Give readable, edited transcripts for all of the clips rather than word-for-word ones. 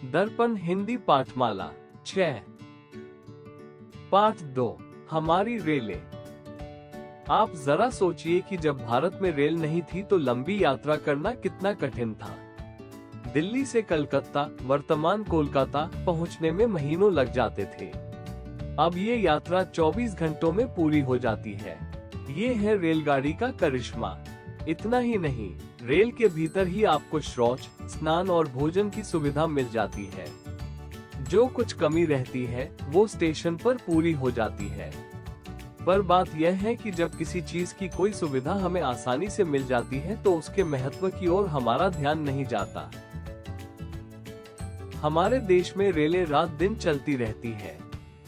दर्पण हिंदी पाठमाला 6 पाठ 2 हमारी रेलें। आप जरा सोचिए कि जब भारत में रेल नहीं थी तो लंबी यात्रा करना कितना कठिन था। दिल्ली से कलकत्ता वर्तमान कोलकाता पहुंचने में महीनों लग जाते थे। अब ये यात्रा 24 घंटों में पूरी हो जाती है। ये है रेलगाड़ी का करिश्मा। इतना ही नहीं, रेल के भीतर ही आपको शौच, स्नान और भोजन की सुविधा मिल जाती है। जो कुछ कमी रहती है वो स्टेशन पर पूरी हो जाती है। पर बात यह है कि जब किसी चीज की कोई सुविधा हमें आसानी से मिल जाती है तो उसके महत्व की ओर हमारा ध्यान नहीं जाता। हमारे देश में रेलें रात दिन चलती रहती है।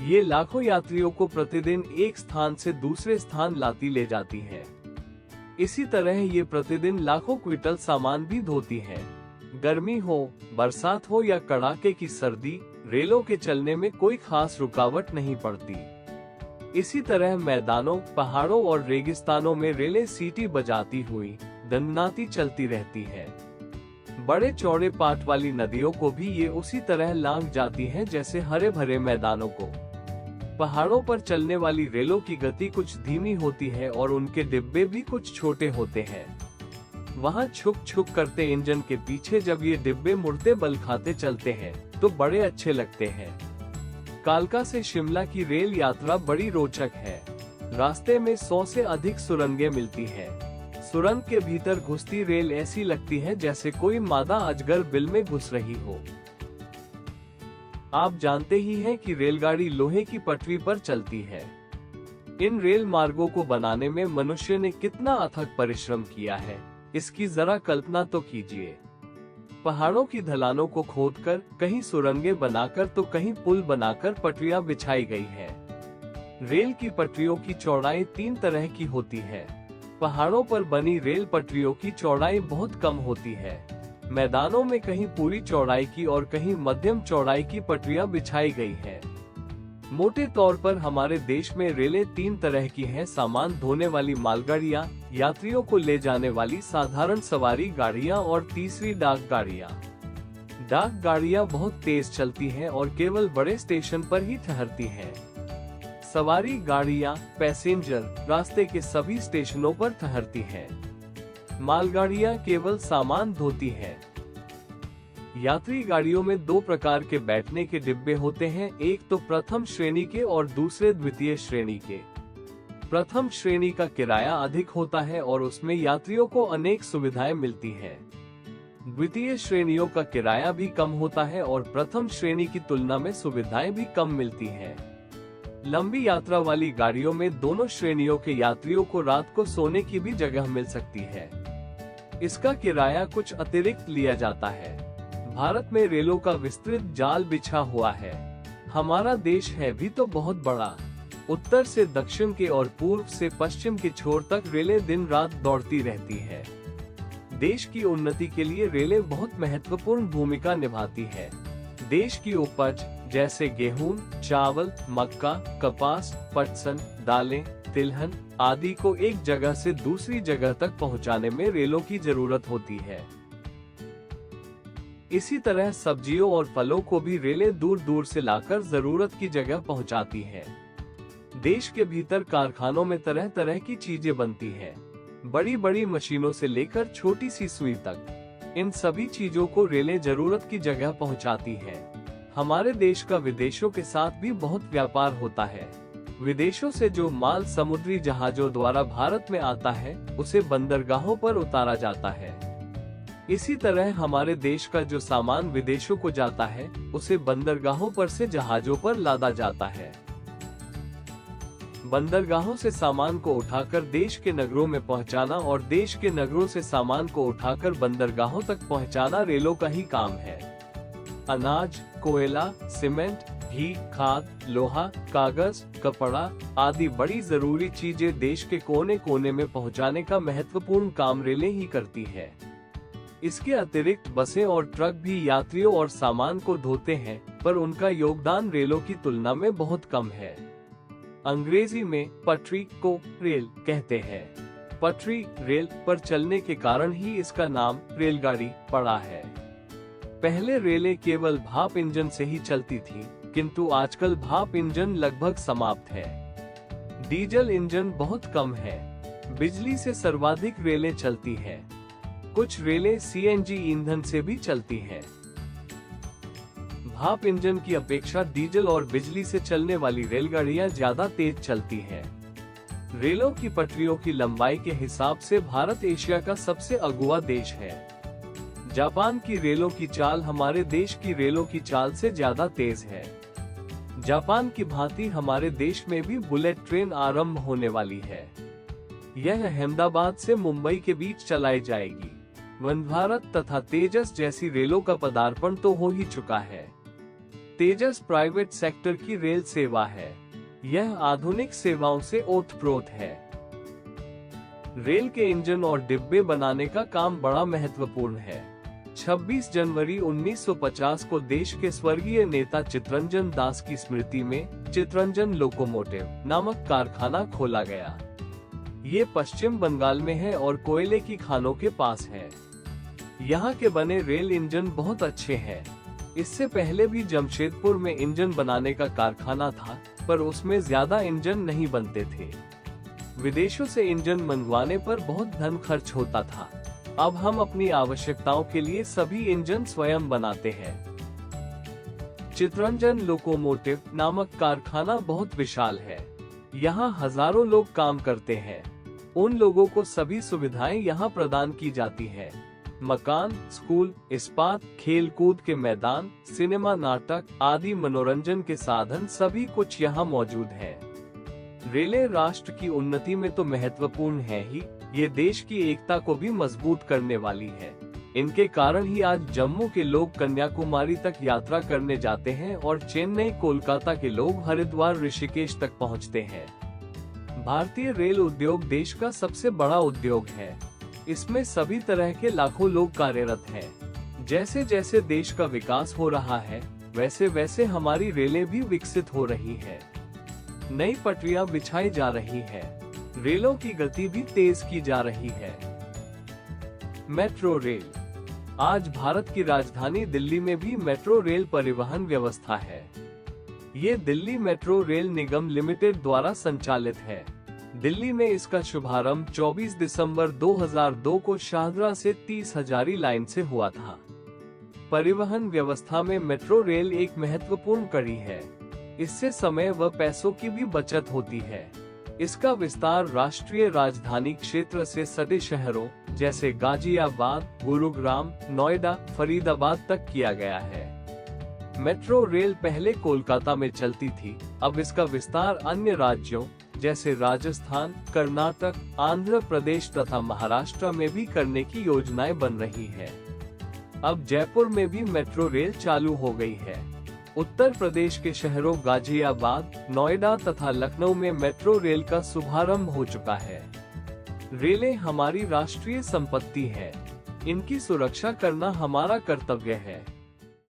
ये लाखों यात्रियों को प्रतिदिन एक स्थान से दूसरे स्थान लाती ले जाती है। इसी तरह ये प्रतिदिन लाखों क्विंटल सामान भी ढोती है। गर्मी हो, बरसात हो या कड़ाके की सर्दी, रेलों के चलने में कोई खास रुकावट नहीं पड़ती। इसी तरह मैदानों, पहाड़ों और रेगिस्तानों में रेलें सीटी बजाती हुई दंडनाती चलती रहती है। बड़े चौड़े पाट वाली नदियों को भी ये उसी तरह लांघ जाती हैं जैसे हरे भरे मैदानों को। पहाड़ों पर चलने वाली रेलों की गति कुछ धीमी होती है और उनके डिब्बे भी कुछ छोटे होते हैं। वहाँ छुक छुक करते इंजन के पीछे जब ये डिब्बे मुड़ते बल खाते चलते हैं तो बड़े अच्छे लगते हैं। कालका से शिमला की रेल यात्रा बड़ी रोचक है। रास्ते में 100 से अधिक सुरंगें मिलती हैं। सुरंग के भीतर घुसती रेल ऐसी लगती है जैसे कोई मादा अजगर बिल में घुस रही हो। आप जानते ही हैं कि रेलगाड़ी लोहे की पटरी पर चलती है। इन रेल मार्गों को बनाने में मनुष्य ने कितना अथक परिश्रम किया है, इसकी जरा कल्पना तो कीजिए। पहाड़ों की ढलानों को खोदकर, कहीं सुरंगें बनाकर तो कहीं पुल बनाकर पटरियां बिछाई गई है। रेल की पटरियों की चौड़ाई 3 तरह की होती है। पहाड़ों पर बनी रेल पटरियों की चौड़ाई बहुत कम होती है। मैदानों में कहीं पूरी चौड़ाई की और कहीं मध्यम चौड़ाई की पटरियां बिछाई गई है। मोटे तौर पर हमारे देश में रेलें 3 तरह की हैं: सामान ढोने वाली मालगाड़ियां, यात्रियों को ले जाने वाली साधारण सवारी गाड़ियां और तीसरी डाक गाड़ियां। डाक गाड़ियां बहुत तेज चलती हैं और केवल बड़े स्टेशन पर ही ठहरती हैं। सवारी गाड़ियां, पैसेंजर, रास्ते के सभी स्टेशनों पर ठहरती हैं। मालगाड़ियां केवल सामान ढोती हैं। यात्री गाड़ियों में 2 प्रकार के बैठने के डिब्बे होते हैं, एक तो प्रथम श्रेणी के और दूसरे द्वितीय श्रेणी के। प्रथम श्रेणी का किराया अधिक होता है और उसमें यात्रियों को अनेक सुविधाएं मिलती हैं। द्वितीय श्रेणियों का किराया भी कम होता है और प्रथम श्रेणी की तुलना में सुविधाएं भी कम मिलती हैं। लंबी यात्रा वाली गाड़ियों में दोनों श्रेणियों के यात्रियों को रात को सोने की भी जगह मिल सकती है। इसका किराया कुछ अतिरिक्त लिया जाता है। भारत में रेलों का विस्तृत जाल बिछा हुआ है। हमारा देश है भी तो बहुत बड़ा। उत्तर से दक्षिण के और पूर्व से पश्चिम के छोर तक रेलें दिन रात दौड़ती रहती है। देश की उन्नति के लिए रेलें बहुत महत्वपूर्ण भूमिका निभाती है। देश की उपज जैसे गेहूं, चावल, मक्का, कपास, पटसन, दालें, तिलहन आदि को एक जगह से दूसरी जगह तक पहुंचाने में रेलों की जरूरत होती है। इसी तरह सब्जियों और फलों को भी रेलें दूर दूर से लाकर जरूरत की जगह पहुंचाती हैं। देश के भीतर कारखानों में तरह तरह की चीजें बनती हैं। बड़ी बड़ी मशीनों से लेकर छोटी सी सुई तक, इन सभी चीजों को रेलें जरूरत की जगह पहुंचाती हैं। हमारे देश का विदेशों के साथ भी बहुत व्यापार होता है। विदेशों से जो माल समुद्री जहाजों द्वारा भारत में आता है उसे बंदरगाहों पर उतारा जाता है। इसी तरह हमारे देश का जो सामान विदेशों को जाता है उसे बंदरगाहों पर से जहाजों पर लादा जाता है। बंदरगाहों से सामान को उठाकर देश के नगरों में पहुंचाना और देश के नगरों से सामान को उठाकर बंदरगाहों तक पहुंचाना रेलों का ही काम है। अनाज, कोयला, सीमेंट, घी, खाद, लोहा, कागज, कपड़ा आदि बड़ी जरूरी चीजें देश के कोने कोने में पहुंचाने का महत्वपूर्ण काम रेलें ही करती है। इसके अतिरिक्त बसें और ट्रक भी यात्रियों और सामान को ढोते हैं, पर उनका योगदान रेलों की तुलना में बहुत कम है। अंग्रेजी में पटरी को रेल कहते हैं। पटरी रेल पर चलने के कारण ही इसका नाम रेलगाड़ी पड़ा है। पहले रेलें केवल भाप इंजन से ही चलती थी, किंतु आजकल भाप इंजन लगभग समाप्त है। डीजल इंजन बहुत कम है। बिजली से सर्वाधिक रेलें चलती है। कुछ रेलें सीएनजी ईंधन से भी चलती हैं। भाप इंजन की अपेक्षा डीजल और बिजली से चलने वाली रेलगाड़ियां ज्यादा तेज चलती हैं। रेलों की पटरियों की लंबाई के हिसाब से भारत एशिया का सबसे अगुआ देश है। जापान की रेलों की चाल हमारे देश की रेलों की चाल से ज्यादा तेज है। जापान की भांति हमारे देश में भी बुलेट ट्रेन आरंभ होने वाली है। यह अहमदाबाद से मुंबई के बीच चलाई जाएगी। वंदे भारत तथा तेजस जैसी रेलों का पदार्पण तो हो ही चुका है। तेजस प्राइवेट सेक्टर की रेल सेवा है। यह आधुनिक सेवाओं से ओतप्रोत है। रेल के इंजन और डिब्बे बनाने का काम बड़ा महत्वपूर्ण है। 26 जनवरी 1950 को देश के स्वर्गीय नेता चित्तरंजन दास की स्मृति में चित्तरंजन लोकोमोटिव नामक कारखाना खोला गया। ये पश्चिम बंगाल में है और कोयले की खानों के पास है। यहाँ के बने रेल इंजन बहुत अच्छे हैं। इससे पहले भी जमशेदपुर में इंजन बनाने का कारखाना था, पर उसमें ज्यादा इंजन नहीं बनते थे। विदेशों से इंजन मंगवाने पर बहुत धन खर्च होता था। अब हम अपनी आवश्यकताओं के लिए सभी इंजन स्वयं बनाते हैं। चित्तरंजन लोकोमोटिव नामक कारखाना बहुत विशाल है। यहाँ हजारों लोग काम करते हैं। उन लोगों को सभी सुविधाएं यहाँ प्रदान की जाती है। मकान, स्कूल, इस्पात, खेल कूद के मैदान, सिनेमा, नाटक आदि मनोरंजन के साधन सभी कुछ यहाँ मौजूद है। रेलें राष्ट्र की उन्नति में तो महत्वपूर्ण है ही, ये देश की एकता को भी मजबूत करने वाली है। इनके कारण ही आज जम्मू के लोग कन्याकुमारी तक यात्रा करने जाते हैं और चेन्नई, कोलकाता के लोग हरिद्वार, ऋषिकेश तक पहुँचते हैं। भारतीय रेल उद्योग देश का सबसे बड़ा उद्योग है। इसमें सभी तरह के लाखों लोग कार्यरत हैं। जैसे जैसे देश का विकास हो रहा है, वैसे वैसे हमारी रेलें भी विकसित हो रही है। नई पटरियां बिछाई जा रही है। रेलों की गति भी तेज की जा रही है। Metro rail. आज भारत की राजधानी दिल्ली में भी मेट्रो रेल परिवहन व्यवस्था है। ये दिल्ली मेट्रो रेल निगम लिमिटेड द्वारा संचालित है। दिल्ली में इसका शुभारंभ 24 दिसंबर 2002 को शाहदरा से 30 हजारी लाइन से हुआ था। परिवहन व्यवस्था में मेट्रो रेल एक महत्वपूर्ण कड़ी है। इससे समय व पैसों की भी बचत होती है। इसका विस्तार राष्ट्रीय राजधानी क्षेत्र से सटे शहरों जैसे गाजियाबाद, गुरुग्राम, नोएडा, फरीदाबाद तक किया गया है। मेट्रो रेल पहले कोलकाता में चलती थी, अब इसका विस्तार अन्य राज्यों जैसे राजस्थान, कर्नाटक, आंध्र प्रदेश तथा महाराष्ट्र में भी करने की योजनाएं बन रही है। अब जयपुर में भी मेट्रो रेल चालू हो गई है। उत्तर प्रदेश के शहरों गाजियाबाद, नोएडा तथा लखनऊ में मेट्रो रेल का शुभारंभ हो चुका है। रेलें हमारी राष्ट्रीय संपत्ति है। इनकी सुरक्षा करना हमारा कर्तव्य है।